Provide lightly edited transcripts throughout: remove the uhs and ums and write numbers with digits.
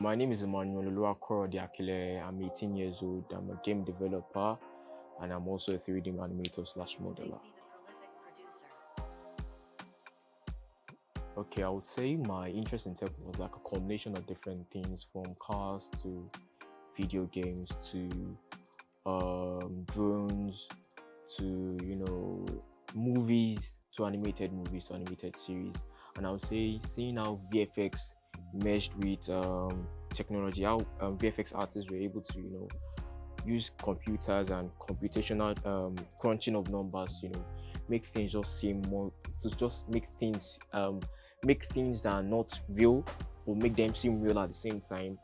My name is Emmanuel Oluwakorede Akinleye. I'm 18 years old. I'm a game developer and I'm also a 3D animator slash modeler. Okay, I would say my interest in tech was like a combination of different things, from cars to video games to drones to movies, to animated series. And I would say seeing how VFX meshed with technology, how VFX artists were able to use computers and computational crunching of numbers, make things just seem more, to just make things that are not real or make them seem real at the same time.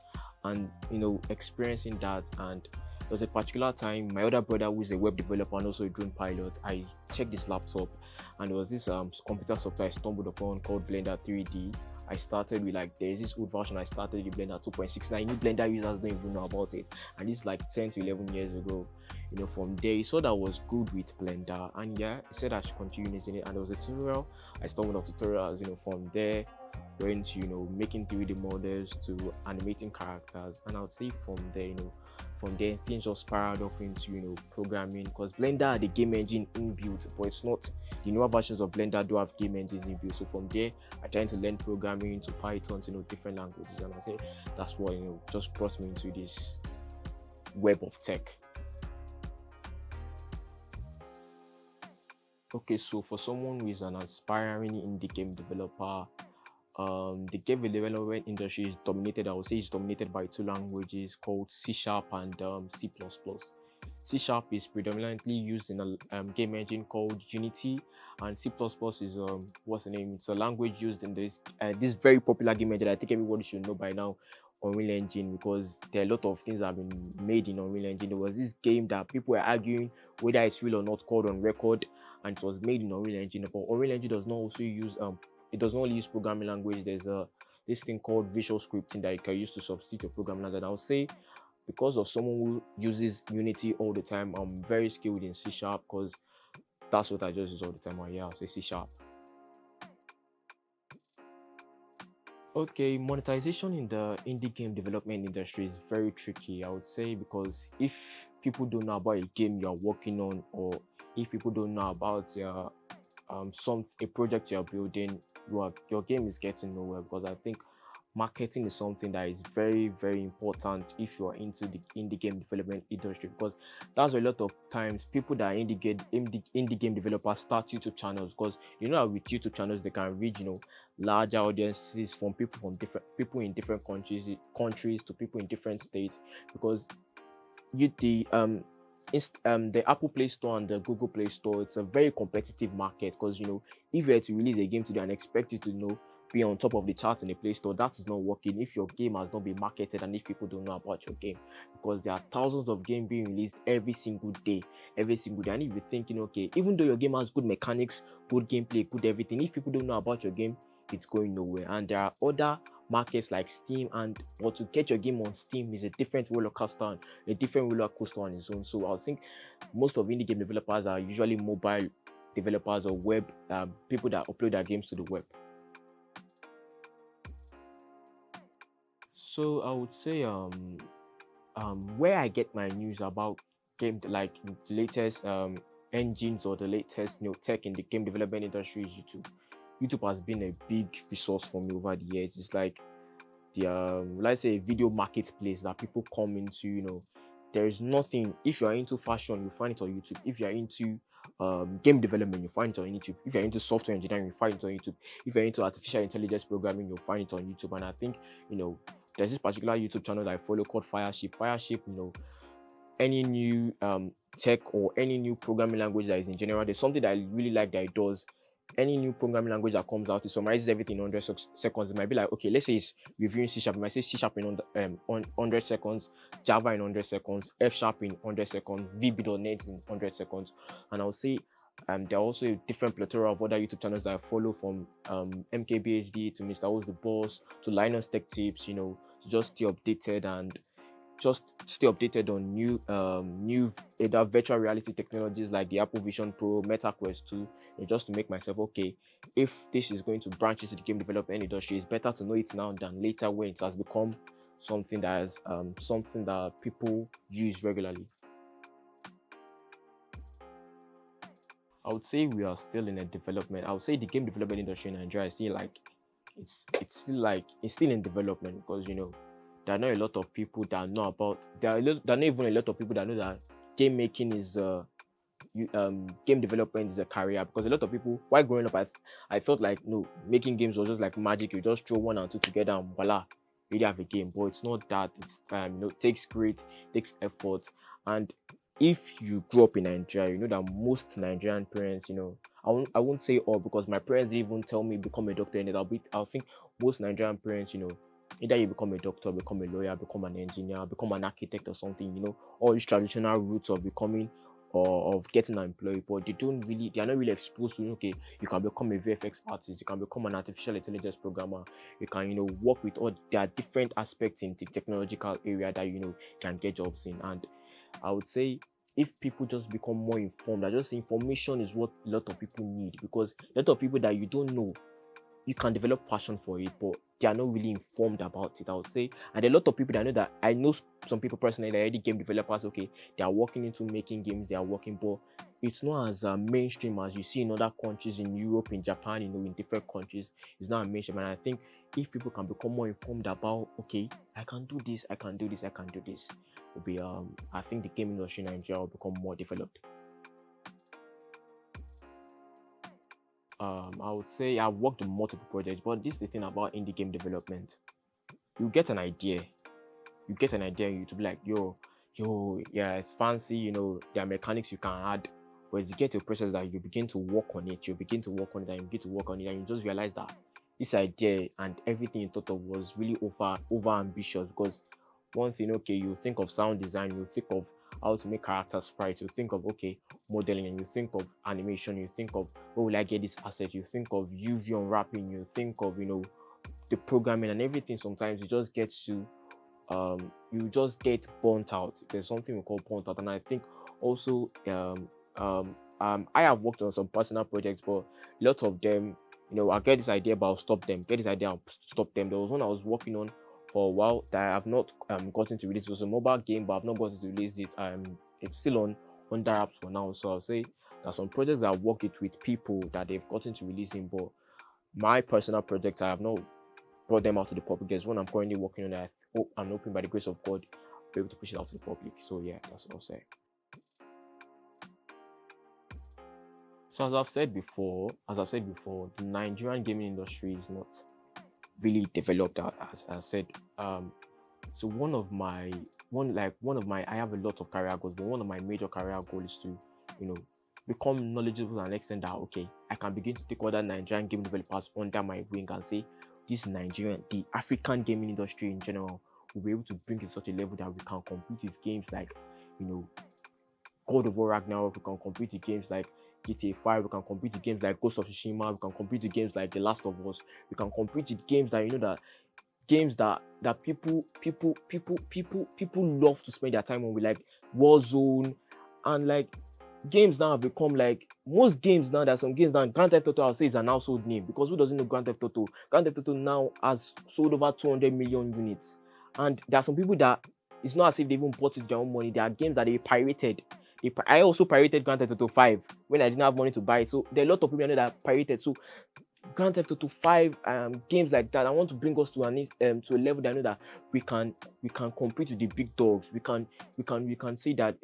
And experiencing that. And there was a particular time my other brother, who is a web developer and also a drone pilot, I checked his laptop and there was this computer software I stumbled upon called Blender 3D. I started with, like, there's this old version I started with Blender 2.6. Now, new Blender users don't even know about it, and this is like 10 to 11 years ago. From there he saw that I was good with Blender, and yeah, he said I should continue using it. And there was a tutorial. I stumbled on tutorials. From there went to making 3D models to animating characters. And I would say from there things just spiraled off into programming, because Blender had the game engine inbuilt, but it's not, the newer versions of Blender do have game engines inbuilt. So from there I tried to learn programming to Python, different languages, and I say that's what just brought me into this web of tech. Okay, so for someone who is an aspiring indie game developer, the game development industry is dominated, I would say, is dominated by two languages called C# and C++. C# is predominantly used in a game engine called Unity, and C++ is what's the name? It's a language used in this very popular game engine I think everybody should know by now, Unreal Engine, because there are a lot of things that have been made in Unreal Engine. There was this game that people were arguing whether it's real or not, called On Record, and it was made in Unreal Engine. But Unreal Engine does not also use it does not only use programming language. There's this thing called visual scripting that you can use to substitute your programming language. And I would say, because of someone who uses Unity all the time, I'm very skilled in C#, because that's what I just use all the time. Yeah, I'll say C#. Okay, monetization in the indie game development industry is very tricky, I would say, because if people don't know about a game you're working on, or if people don't know about a project you're building, your game is getting nowhere. Because I think marketing is something that is very, very important if you're into the indie game development industry, because that's a lot of times people that are indie game developers start YouTube channels, because with YouTube channels they can reach larger audiences, from people in different countries to people in different states, because the Apple Play Store and the Google Play Store, it's a very competitive market, because if you were to release a game today and expect you to be on top of the charts in the Play Store, that is not working if your game has not been marketed and if people don't know about your game, because there are thousands of games being released every single day. And if you're thinking, okay, even though your game has good mechanics, good gameplay, good everything, if people don't know about your game, it's going nowhere. And there are other markets like Steam, but to get your game on Steam is a different roller coaster on its own. So I think most of indie game developers are usually mobile developers or web people that upload their games to the web. So I would say where I get my news about game, like the latest engines or the latest tech in the game development industry, is YouTube. YouTube has been a big resource for me over the years. It's like the let's say a video marketplace that people come into. There is nothing. If you are into fashion, you find it on YouTube. If you are into game development, you find it on YouTube. If you're into software engineering, you find it on YouTube. If you're into artificial intelligence programming, you'll find it on YouTube. And I think there's this particular YouTube channel that I follow called Fireship. Any new tech or any new programming language that is in general, there's something that I really like that it does. Any new programming language that comes out, it summarizes everything in 100 seconds. It might be like, okay, let's say it's reviewing C#. It might say C# in 100 seconds, Java in 100 seconds, F# in 100 seconds, VB.NET in 100 seconds. And I'll say there are also a different plethora of other YouTube channels that I follow, from MKBHD to Mr. Who's the Boss to Linus Tech Tips, to just stay updated. And just stay updated on new either virtual reality technologies like the Apple Vision Pro, Meta Quest 2, just to make myself okay. If this is going to branch into the game development industry, it's better to know it now than later when it has become something that is something that people use regularly. I would say we are still in a development. I would say the game development industry in Nigeria is still like it's still in development because there are not a lot of people that know about there are not even a lot of people that know that game making is game development is a career, because a lot of people while growing up I felt like no, making games was just like magic. You just throw one and two together and voila, you really have a game. But it's not that. It's takes grit, takes effort. And if you grew up in Nigeria, you know that most Nigerian parents, I won't say all, because my parents didn't even tell me become a doctor, and I'll think most Nigerian parents, either you become a doctor, become a lawyer, become an engineer, become an architect or something, all these traditional routes of becoming or of getting an employee, but they are not really exposed to okay, you can become a VFX artist, you can become an artificial intelligence programmer, you can work with all. There are different aspects in the technological area that can get jobs in. And I would say if people just become more informed, that just information is what a lot of people need, because a lot of people that you don't know, you can develop passion for it, but they are not really informed about it, I would say. And a lot of people that I know some people personally, they're already game developers, okay, they are working into making games, they are working, but it's not as mainstream as you see in other countries, in Europe, in Japan, in different countries. It's not mainstream. And I think if people can become more informed about, okay, I can do this, I can do this, I can do this, will be I think the game industry in Nigeria will become more developed. I would say I've worked on multiple projects, but this is the thing about indie game development. You get an idea, and you to be like, yo, yeah, it's fancy, there are mechanics you can add, but you get to a process that you begin to work on it, and you begin to work on it, and you just realize that this idea and everything you thought of was really over ambitious. Because one thing, okay, you think of sound design, you think of how to make character sprites, you think of okay, modeling, and you think of animation, you think of where will I get this asset, you think of UV unwrapping, you think of the programming and everything. Sometimes you just get burnt out. There's something we call burnt out. And I think also I have worked on some personal projects, but a lot of them, I get this idea, but I'll stop them. Get this idea, I'll stop them. There was one I was working on for a while that I have not gotten to release. It was a mobile game, but I've not gotten to release it. It's still on under apps for now. So I'll say there's some projects that I've worked with people that they've gotten to releasing, but my personal projects I have not brought them out to the public. There's one I'm currently working on that I hope I'm hoping by the grace of God be able to push it out to the public. So yeah, that's what I'll say. So as I've said before, the Nigerian gaming industry is not really developed as I said. So one of my I have a lot of career goals, but one of my major career goals is to, you know, become knowledgeable to an extent that okay, I can begin to take other Nigerian game developers under my wing and say the African gaming industry in general will be able to bring it to such a level that we can compete with games like, you know, God of War Ragnarok, we can compete with games like GTA 5, we can compete with games like Ghost of Tsushima, we can compete with games like The Last of Us, we can compete with games that games that people love to spend their time on, with like Warzone. And like games now have become like most games now. There's some games now. Grand Theft Auto, I'll say, is an household name, because who doesn't know Grand Theft Auto? Grand Theft Auto now has sold over 200 million units, and there are some people that it's not as if they even bought it with their own money. There are games that they pirated. I also pirated Grand Theft Auto 5 when I didn't have money to buy it. So there are a lot of people I know that pirated. So Grand Theft Auto 5, games like that, I want to bring us to to a level that I know that we can compete with the big dogs. We can say that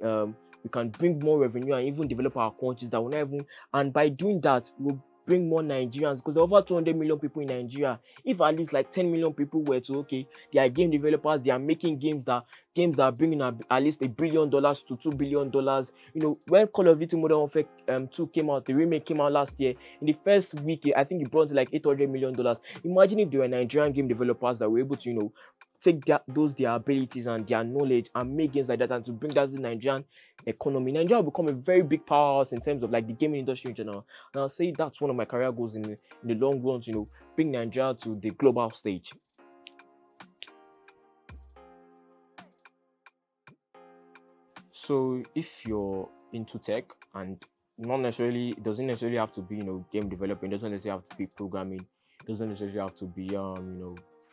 we can bring more revenue and even develop our countries that will not even. And by doing that, we'll bring more Nigerians, because there are over 200 million people in Nigeria. If at least like 10 million people were to okay, they are game developers, they are making games that are bringing at least $1 billion to $2 billion. When Call of Duty Modern Warfare 2 came out, the remake came out last year. In the first week, I think it brought like $800 million. Imagine if there were Nigerian game developers that were able to, take their abilities and their knowledge and make games like that, and to bring that to the Nigerian economy. Nigeria will become a very big powerhouse in terms of like the gaming industry in general. And I'll say that's one of my career goals in the long run, bring Nigeria to the global stage. So if you're into tech, and not necessarily, it doesn't necessarily have to be, game developing, it doesn't necessarily have to be programming, it doesn't necessarily have to be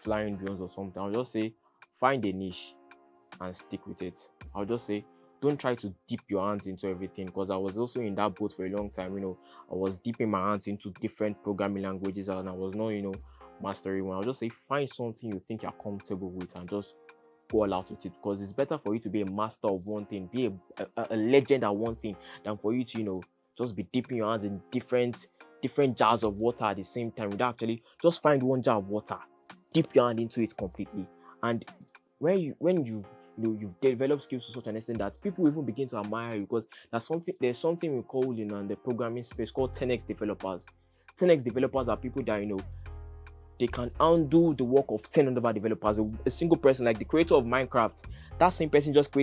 flying drones or something. I'll just say find a niche and stick with it. I'll just say don't try to dip your hands into everything, because I was also in that boat for a long time. I was dipping my hands into different programming languages and I was not, mastering one. I'll just say find something you think you're comfortable with and just go all out with it, because it's better for you to be a master of one thing, be a legend at one thing, than for you to just be dipping your hands in different jars of water at the same time. Without actually just find one jar of water, dip your hand into it completely, and you've developed skills to such an extent that people even begin to admire you, because there's something we call in the programming space called 10x developers. 10x developers are people that they can undo the work of 10 other developers. A single person, like the creator of Minecraft, that same person just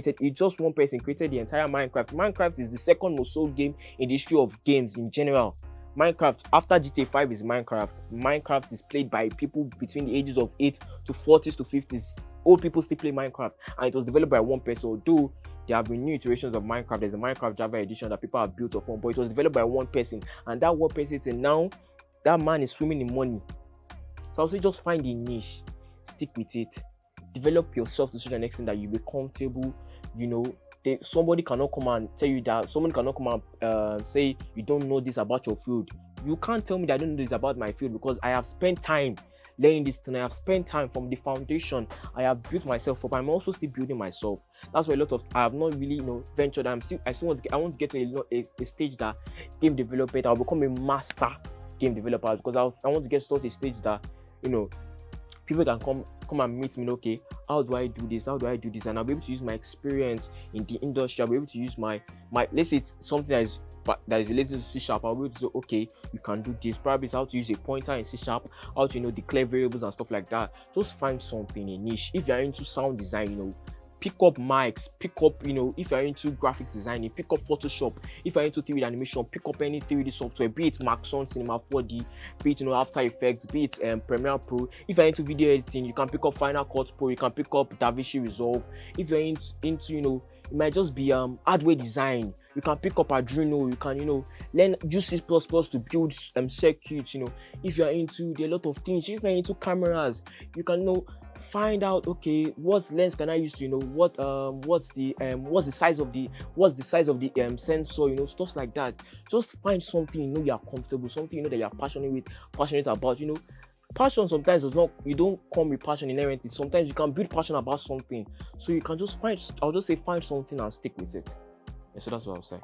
one person created the entire Minecraft. Minecraft is the second most sold game in the history of games in general. Minecraft, after GTA 5 is Minecraft. Minecraft is played by people between the ages of 8 to 40s to 50s. Old people still play Minecraft, and it was developed by one person. Although there have been new iterations of Minecraft, there's a Minecraft Java edition that people have built upon, but it was developed by one person, and that one person till now, that man is swimming in money. So I'll say just find a niche, stick with it, develop yourself to such an extent that you be comfortable. Somebody cannot come and tell you that, someone cannot come and say you don't know this about your field. You can't tell me that I don't know this about my field, because I have spent time learning this thing. I have spent time from the foundation. I have built myself up. I'm also still building myself. That's why I have not really ventured. I want to get to a stage that game development, I'll become a master game developer, because I want to get to a stage that people can come and meet me. Okay, how do I do this? And I'll be able to use my experience in the industry. I'll be able to use my let's say it's something that is related to C#. I'll be able to say, okay, you can do this. Probably it's how to use a pointer in C#, how to declare variables and stuff like that. Just find something, a niche. If you're into sound design, pick up mics, pick up, if you're into graphics designing, pick up Photoshop. If you're into 3D animation, pick up any 3D software, be it Maxon, Cinema 4D, be it After Effects, be it Premiere Pro. If you're into video editing, you can pick up Final Cut Pro, you can pick up DaVinci Resolve. If you're into it might just be hardware design, you can pick up Arduino. You can learn use C++ to build circuits. If you're into, there are a lot of things. If you're into cameras, you can find out, okay, what lens can I use to what's the size of the sensor, stuff like that. Just find something you're comfortable, something that you're passionate about. Passion sometimes you don't come with passion inherently. Sometimes you can build passion about something, so you can just find something and stick with it. Yeah, so that's what I'll say.